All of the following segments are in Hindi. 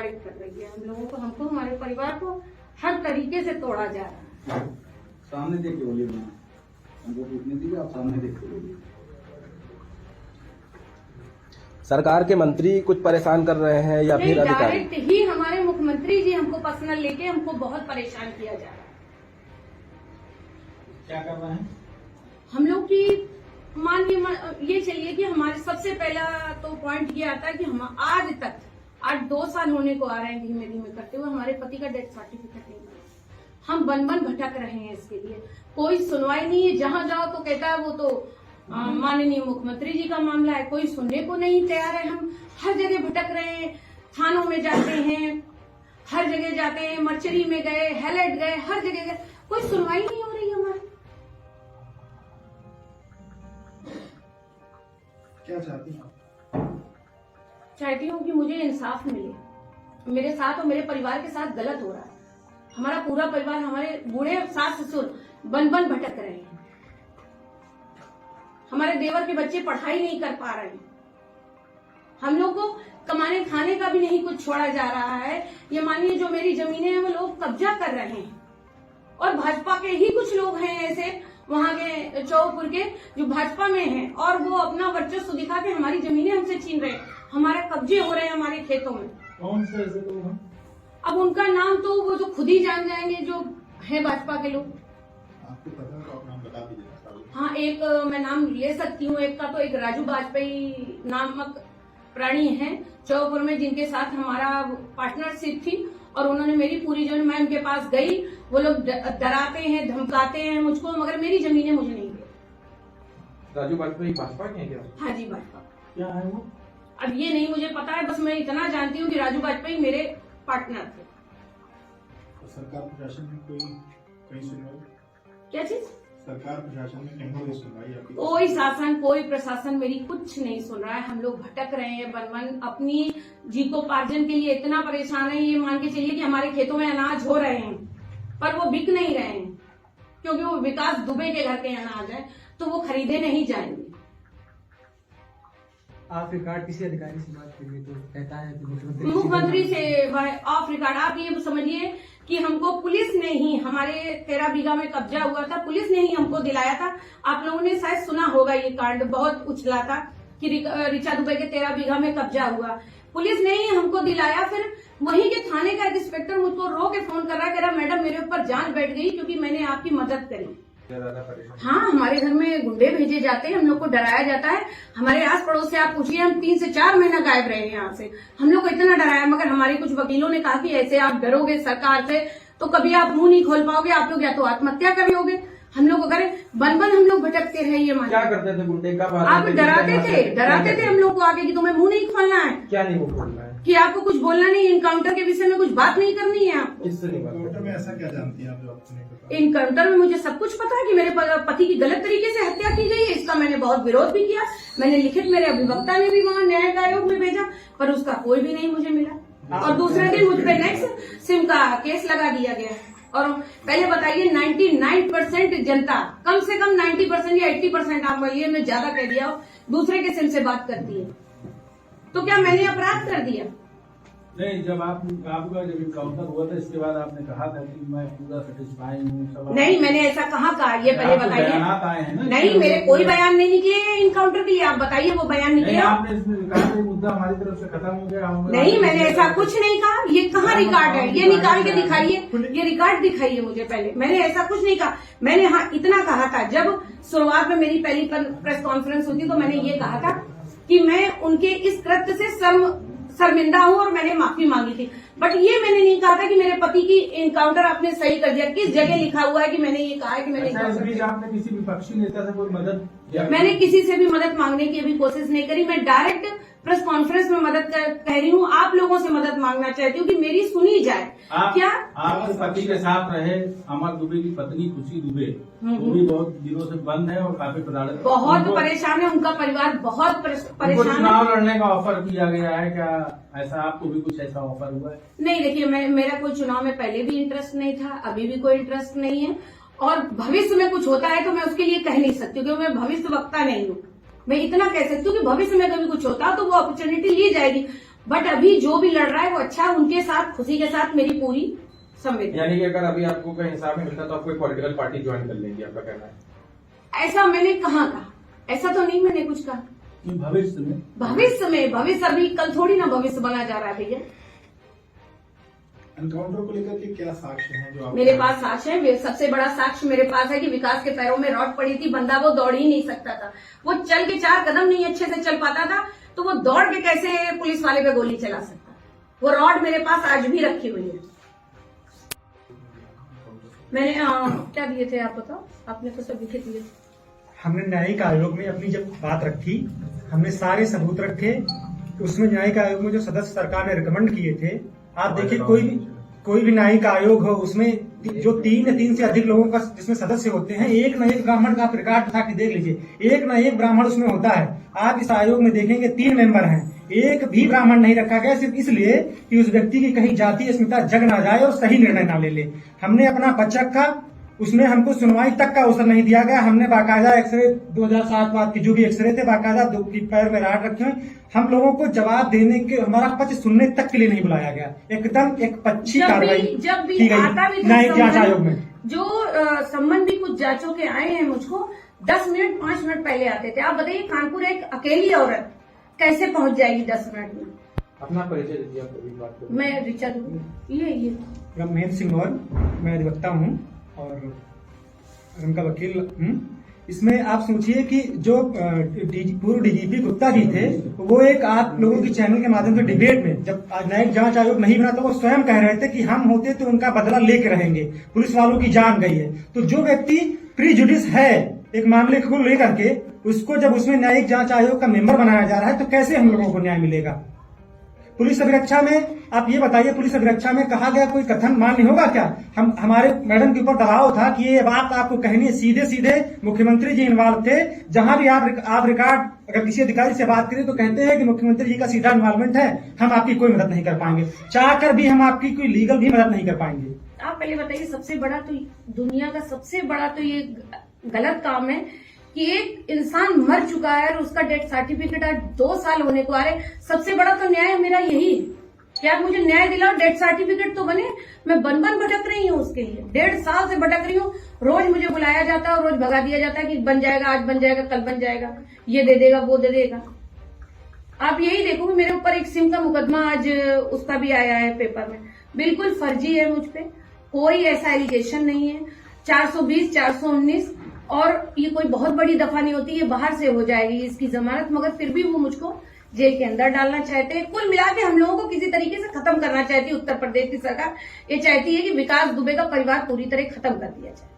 प्रताड़ित कर रही है। हम लोगों को, हमको, हमारे परिवार को हर तरीके से तोड़ा जा रहा है। सामने देख के बोलिए, हमको पूछने दीजिए, आप सामने देख के बोलिए। सरकार के मंत्री कुछ परेशान कर रहे हैं या फिर अधिकारी? डायरेक्ट ही हमारे मुख्यमंत्री जी हमको पर्सनल लेके हमको बहुत परेशान किया जा रहा है। क्या कर रहे हैं? हम लोग की मान के ये चाहिए कि हमारे सबसे पहला तो पॉइंट ये आता है कि हम आज तक 8-2 साल होने को आ रहे हैं धीमे धीमे करते हुए, हमारे पति का डेथ सर्टिफिकेट नहीं मिला। हम बन भटक रहे हैं, इसके लिए कोई सुनवाई नहीं है। जहां जाओ तो कहता है वो तो माननीय मुख्यमंत्री जी का मामला है, कोई सुनने को नहीं तैयार है। हम हर जगह भटक रहे हैं, थानों में जाते हैं, हर जगह जाते हैं, मर्चरी में गए, हेलेट गए, हर जगह गए, कोई सुनवाई नहीं हो रही हमारी। क्या चाहती हैं? चाहती हूँ कि मुझे इंसाफ मिले। मेरे साथ और मेरे परिवार के साथ गलत हो रहा है। हमारा पूरा परिवार, हमारे बूढ़े सास ससुर बन भटक रहे हैं। हमारे देवर के बच्चे पढ़ाई नहीं कर पा रहे हैं। हम लोग को कमाने खाने का भी नहीं कुछ छोड़ा जा रहा है। ये मानिए जो मेरी जमीनें हैं वो लोग कब्जा कर रहे हैं, और भाजपा के ही कुछ लोग हैं ऐसे वहां के चौपुर के जो भाजपा में हैं, और वो अपना वर्चस्व दिखा के हमारी जमीनें हमसे छीन रहे हैं, हमारे कब्जे हो रहे हैं हमारे खेतों में। कौन से ऐसे लोग हैं? अब उनका नाम तो वो जो खुद ही जान जाएंगे जो है भाजपा के लोग। आपको पता है तो आप नाम बता दीजिए। हाँ, एक मैं नाम ले सकती हूँ। एक का तो एक राजू वाजपेयी नामक प्राणी है चौपुर में, जिनके साथ हमारा पार्टनरशिप थी, और उन्होंने मेरी पूरी जमीन, मैं उनके पास गई, वो लोग डराते हैं, धमकाते हैं मुझको, मगर मेरी जमीनें मुझे नहीं दी। राजू वाजपेयी भाजपा के हैं क्या? हाँ जी, भाजपा। क्या है वो? अब ये नहीं मुझे पता है, बस मैं इतना जानती हूँ कि राजू वाजपेयी मेरे पार्टनर थे। तो सरकार प्रशासन में कहीं सुनवाई? क्या चीज? सरकार प्रशासन में कहीं कोई सुनवाई आपकी? कोई शासन, कोई प्रशासन मेरी कुछ नहीं सुन रहा है। हम लोग भटक रहे हैं बन अपनी जीविकोपार्जन के लिए इतना परेशान है। ये मान के चलिए कि हमारे खेतों में अनाज हो रहे हैं, पर वो बिक नहीं रहे हैं, क्योंकि वो विकास दुबे के घर के अनाज है, तो वो खरीदे नहीं जाएंगे। आप रिकॉर्ड किसी अधिकारी से बात करिए तो कहता है कि मुख्यमंत्री से ऑफ रिकॉर्ड। आप ये समझिए कि हमको पुलिस ने ही, हमारे 13 बीघा में कब्जा हुआ था, पुलिस ने ही हमको दिलाया था। आप लोगों ने शायद सुना होगा, ये कांड बहुत उछला था कि ऋचा दुबे के 13 बीघा में कब्जा हुआ, पुलिस ने ही हमको दिलाया। फिर वहीं के थाने का एक इंस्पेक्टर मुझको रो के फोन कर रहा है, कह रहा मैडम मेरे ऊपर जान बैठ गई क्योंकि मैंने आपकी मदद करी। हाँ, हमारे घर में गुंडे भेजे जाते हैं, हम लोग को डराया जाता है। हमारे आस पड़ोस से आप पूछिए, हम 3 से 4 महीना गायब रहे हैं यहाँ से। हम लोग को इतना डराया, मगर हमारे कुछ वकीलों ने कहा कि ऐसे आप डरोगे सरकार से तो कभी आप मुंह नहीं खोल पाओगे, आप लोग या तो आत्महत्या कर लोगे। हम लोग अगर बन हम लोग भटकते रहे। ये क्या करते थे गुंडे? कब आप डराते थे हम लोग को आगे कि तुम्हें मुंह नहीं खोलना है। क्या नहीं वो बोलना है? कि आपको कुछ बोलना नहीं, इनकाउंटर के विषय में कुछ बात नहीं करनी है आपको। किससे नहीं बात? इनकाउंटर में ऐसा क्या जानती हैं आप जो आपको नहीं पता? इनकाउंटर में मुझे सब कुछ पता है कि मेरे पति की गलत तरीके से हत्या की गई है। इसका मैंने बहुत विरोध भी किया। मैंने लिखित, मेरे अभिवक्ता ने भी वहाँ न्यायिक आयोग में भेजा, पर उसका कोई भी नहीं मुझे मिला। और दूसरे दिन मुझ पे नेक्स्ट सिम का केस लगा दिया गया। और पहले बताइए, 99% जनता, कम से कम 90% या 80% आप बोलिए, मैं ज्यादा कह दिया, दूसरे के सिम से बात करती है, तो क्या मैंने अपराध कर दिया? नहीं, जब आपका जब इनकाउंटर हुआ था इसके बाद आपने कहा था कि मैं पूरा सेटिस्फाई हूँ। नहीं, मैंने ऐसा कहाँ कहा, ये पहले बताइए। बयानात आए हैं ना? नहीं, मेरे कोई बयान नहीं निकले इनकाउंटर के लिए। आप बताइए वो बयान निकले। आपने इसमें कहा कि मुद्दा हमारी तरफ से खत्म हो गया। नहीं, मैंने ऐसा कुछ नहीं कहा। ये कहाँ रिकॉर्ड है? ये निकाल के दिखाइए, ये रिकॉर्ड दिखाइए मुझे पहले। मैंने ऐसा कुछ नहीं कहा। मैंने हाँ इतना कहा था, जब शुरुआत में मेरी पहली प्रेस कॉन्फ्रेंस हुई थी तो मैंने ये कहा था कि मैं उनके इस कृत्य से शर्मिंदा हूँ और मैंने माफी मांगी थी। बट ये मैंने नहीं कहा था कि मेरे पति की इनकाउंटर आपने सही कर दिया। किस जगह लिखा हुआ है कि मैंने ये कहा है कि मैंने आपने किसी विपक्षी नेता से कोई मदद? मैंने किसी से भी मदद मांगने की अभी कोशिश नहीं करी। मैं डायरेक्ट प्रेस कॉन्फ्रेंस में मदद कह रही हूँ। आप लोगों से मदद मांगना चाहती हूँ कि मेरी सुनी जाए। क्या आपके पति के साथ रहे अमर दुबे की पत्नी खुशी दुबे, वो भी बहुत दिनों से बंद है और काफी प्रताड़ित, बहुत परेशान है। उनका परिवार बहुत परेशान है। चुनाव लड़ने का ऑफर किया गया है क्या? ऐसा आपको भी कुछ ऐसा ऑफर हुआ है? नहीं, देखिए मेरा कोई चुनाव में पहले भी इंटरेस्ट नहीं था, अभी भी कोई इंटरेस्ट नहीं है, और भविष्य में कुछ होता है तो मैं उसके लिए कह नहीं सकती क्योंकि मैं भविष्य वक्ता नहीं हूँ। मैं इतना कह सकती हूँ कि भविष्य में कभी कुछ होता तो वो अपॉर्चुनिटी ली जाएगी। बट अभी जो भी लड़ रहा है वो अच्छा है, उनके साथ खुशी के साथ मेरी पूरी संवेदना। यानी कि अगर अभी आपको कहीं हिसाब में मिलता तो आप कोई पॉलिटिकल पार्टी ज्वाइन कर लेंगे, आपका कहना है? ऐसा मैंने कहाँ कहा, ऐसा तो नहीं मैंने कुछ कहा। कि भविष्य में भविष्य अभी कल थोड़ी ना भविष्य बना जा रहा है भैया। एनकाउंटर को लेकर के क्या साक्ष्य है जो आप मेरे पास साक्ष्य है, सबसे बड़ा साक्ष्य मेरे पास है कि विकास के पैरों में रॉड पड़ी थी, बंदा वो दौड़ ही नहीं सकता था, वो चल के 4 कदम नहीं अच्छे से चल पाता था, तो वो दौड़ के कैसे पुलिस वाले पे गोली चला सकता। वो रॉड मेरे पास आज भी रखी हुई है। मैंने क्या दिए थे आप बताओ, आपने तो सब लिखे दिए। हमने न्यायिक आयोग में अपनी जब बात रखी, हमने सारे सबूत रखे, उसमें न्यायिक आयोग में जो सदस्य सरकार ने रिकमेंड किए थे, आप देखिए कोई भी न्यायिक आयोग हो, उसमें जो 3 या 3 से अधिक लोगों का जिसमें सदस्य होते हैं, एक न एक ब्राह्मण का आप रिकॉर्ड उठा के देख लीजिए, एक न एक ब्राह्मण उसमें होता है। आप इस आयोग में देखेंगे 3 मेंबर हैं, एक भी ब्राह्मण नहीं रखा गया, सिर्फ इसलिए कि उस व्यक्ति की कहीं जातीय अस्मिता जग ना जाए और सही निर्णय ना ले ले। हमने अपना पक्ष रखा, उसमें हमको सुनवाई तक का अवसर नहीं दिया गया। हमने बाकायदा एक्सरे 2007 बाद की जो भी एक्सरे थे, बाकायदा पैर में राड रखे हुए, हम लोगों को जवाब देने के, हमारा पक्ष सुनने तक के लिए नहीं बुलाया गया। एकदम एक पक्षी कार्रवाई की गई न्यायिक जांच आयोग में। जो संबंध भी कुछ जांचों के आए हैं मुझको 10 मिनट 5 मिनट पहले आते थे। आप बताइए कानपुर एक अकेली औरत कैसे पहुंच जाएगी 10 मिनट में? अपना परिचय दीजिए आप अभी बात करें। मैं ऋचा ये महेंद्र सिंह और मैं अधिवक्ता हूँ और उनका वकील हूँ। इसमें आप सोचिए कि जो पूर्व डीजीपी गुप्ता जी थे, वो एक आप लोगों की चैनल के माध्यम से डिबेट में, जब न्यायिक जांच आयोग नहीं बना, तो वो स्वयं कह रहे थे कि हम होते तो उनका बदला लेके रहेंगे, पुलिस वालों की जान गई है। तो जो व्यक्ति प्रीजुडिस है एक मामले को लेकर के, उसको जब उसमें न्यायिक जांच आयोग का मेंबर बनाया जा रहा है, तो कैसे हम लोगों को न्याय मिलेगा? पुलिस अभिरक्षा में आप ये बताइए, पुलिस अभिरक्षा में कहा गया कोई कथन मान्य होगा क्या? हमारे मैडम के ऊपर दबाव था कि ये बात आपको कहनी है, सीधे सीधे मुख्यमंत्री जी इन्वॉल्व थे। जहां भी आप रिकॉर्ड अगर किसी अधिकारी से बात करें तो कहते हैं कि मुख्यमंत्री जी का सीधा इन्वॉल्वमेंट है, हम आपकी कोई मदद नहीं कर पाएंगे, चाहकर भी हम आपकी कोई लीगल भी मदद नहीं कर पाएंगे। आप पहले बताइए, सबसे बड़ा तो दुनिया का सबसे बड़ा तो ये गलत काम है कि एक इंसान मर चुका है और उसका डेथ सर्टिफिकेट आज 2 साल होने को आ रहे। सबसे बड़ा तो न्याय मेरा यही है कि आप मुझे न्याय दिलाओ, डेथ सर्टिफिकेट तो बने। मैं बन भटक रही हूँ उसके लिए, 1.5 साल से भटक रही हूँ। रोज मुझे बुलाया जाता है और रोज भगा दिया जाता है कि बन जाएगा, आज बन जाएगा, कल बन जाएगा, ये दे देगा, वो दे देगा। आप यही देखो, मेरे ऊपर एक सिम का मुकदमा आज उसका भी आया है पेपर में, बिल्कुल फर्जी है, मुझ पे कोई ऐसा एलिगेशन नहीं है। 420, 419 और ये कोई बहुत बड़ी दफा नहीं होती, ये बाहर से हो जाएगी इसकी जमानत, मगर फिर भी वो मुझको जेल के अंदर डालना चाहते हैं। कुल मिला के हम लोगों को किसी तरीके से खत्म करना चाहती है उत्तर प्रदेश की सरकार। ये चाहती है कि विकास दुबे का परिवार पूरी तरह खत्म कर दिया जाए।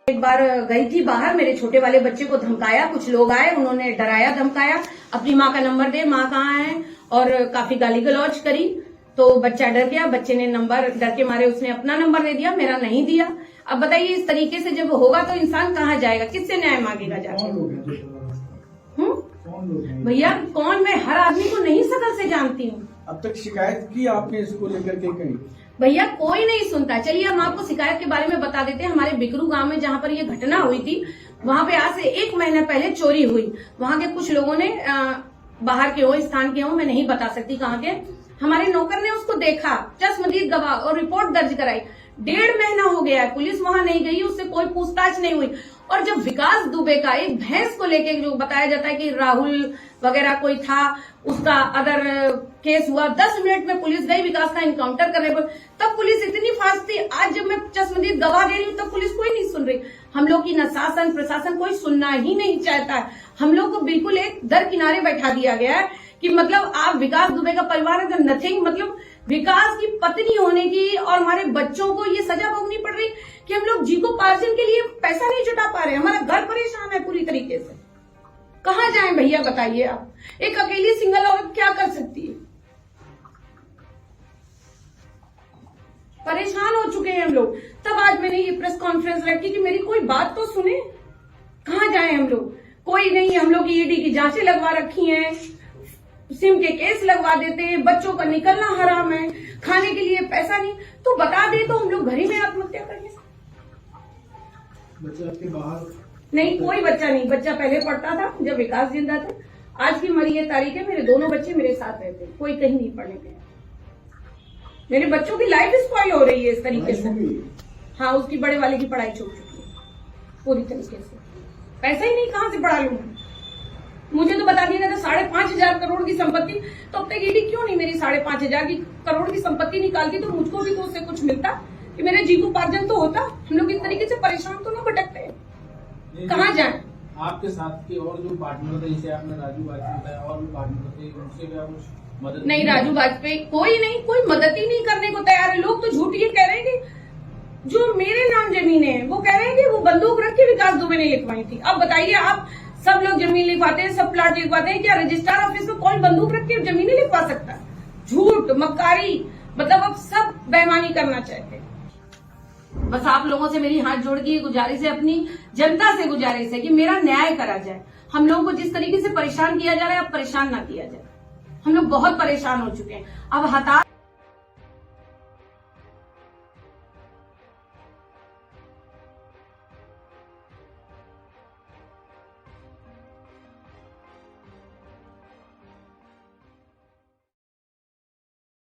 एक बार गई थी बाहर, मेरे छोटे वाले बच्चे को धमकाया, कुछ लोग आए, उन्होंने डराया धमकाया, अपनी माँ का नंबर दे, माँ कहाँ है, और काफी गाली गलौज करी। तो बच्चा डर गया, बच्चे ने नंबर, डर के मारे उसने अपना नंबर दे दिया, मेरा नहीं दिया। अब बताइए, इस तरीके से जब होगा तो इंसान कहाँ जाएगा, किससे न्याय मांगेगा जाके? भैया कौन, मैं हर आदमी को नहीं शकल से जानती हूँ। अब तक शिकायत की आपने इसको लेकर के कहीं? भैया कोई नहीं सुनता। चलिए हम आपको शिकायत के बारे में बता देते हैं। हमारे बिकरू गांव में जहाँ पर ये घटना हुई थी, वहाँ पे आज से 1 महीना पहले चोरी हुई। वहाँ के कुछ लोगों ने, बाहर के हो, स्थान के हो, मैं नहीं बता सकती कहाँ के, हमारे नौकर ने उसको देखा, चश्मदीद गवाह, और रिपोर्ट दर्ज कराई। 1.5 महीना हो गया है, पुलिस वहां नहीं गई, उससे कोई पूछताछ नहीं हुई। और जब विकास दुबे का एक भैंस को लेके जो बताया जाता है कि राहुल वगैरह कोई था, उसका अदर केस हुआ, 10 मिनट में पुलिस गई विकास का इनकाउंटर करने पर, तब पुलिस इतनी फास्ट थी। आज जब मैं चश्मदीद गवाह दे रही हूँ तब पुलिस कोई नहीं सुन रही। हम लोग की न शासन प्रशासन कोई सुनना ही नहीं चाहता है। हम लोग को बिल्कुल एक दर किनारे बैठा दिया गया है कि मतलब आप विकास दुबे का परिवार है तो नथिंग, मतलब विकास की पत्नी होने की और हमारे बच्चों को ये सजा भोगनी पड़ रही कि हम लोग जीविकोपार्जन के लिए पैसा नहीं जुटा पा रहे, हमारा घर परेशान है पूरी तरीके से। कहाँ जाएं भैया बताइए आप, एक अकेली सिंगल औरत क्या कर सकती है? परेशान हो चुके हैं हम लोग। तब आज मैंने ये प्रेस कॉन्फ्रेंस रखी कि मेरी कोई बात तो सुने। कहाँ जाएं हम लोग? कोई नहीं। हम लोग ईडी की जांचें लगवा रखी हैं, सिम के केस लगवा देते हैं, बच्चों का निकलना हराम है, खाने के लिए पैसा नहीं, तो बता दे तो हम लोग घर ही में आत्महत्या करेंगे। बच्चे आपके बाहर? नहीं, कोई बच्चा नहीं। बच्चा पहले पढ़ता था जब विकास जिंदा था, आज की हमारी ये तारीख है, मेरे दोनों बच्चे मेरे साथ रहते हैं, कोई कहीं नहीं पढ़ने गए। मेरे बच्चों की लाइफ स्पॉइल हो रही है इस तरीके से। हाँ, उसकी बड़े वाले की पढ़ाई छूट चुकी है पूरी तरीके से। पैसा ही नहीं, कहां से पढ़ा लूंगा? मुझे तो बता दिया था 5,500 करोड़ की संपत्ति, तो अब तक ईडी क्यों नहीं मेरी 5,500 करोड़ की संपत्ति निकालती, तो मुझको भी तो उससे कुछ मिलता, कि मेरे जीविकोपार्जन तो होता। हम लोग इस तरीके से परेशान तो ना भटकते, कहाँ जाए? आपके साथ के और जो पार्टनर थे, जैसे आपने राजू वाजपेयी बताया, और भी पार्टनर थे, उनसे क्या कुछ मदद नहीं, राजू वाजपेयी कोई नहीं, कोई मदद ही नहीं करने को तैयार है। लोग तो झूठ ये कह रहे हैं कि जो मेरे नाम जमीनें हैं, वो कह रहे हैं कि वो बंदूक रख के विकास दुबे ने लिखवाई थी। अब बताइए, आप सब लोग जमीन लिखवाते हैं, सब प्लाट लिखवाते हैं, क्या रजिस्ट्रार ऑफिस में कौन बंदूक रख के जमीनें लिखवा सकता है? झूठ, मक्कारी, मतलब अब सब बेईमानी करना चाहते हैं। बस आप लोगों से मेरी हाथ जोड़ के गुजारिश है, अपनी जनता से गुजारिश है कि मेरा न्याय करा जाए। हम लोगों को जिस तरीके से परेशान किया जा रहा है, अब परेशान ना किया जाए। हम लोग बहुत परेशान हो चुके हैं। अब हताश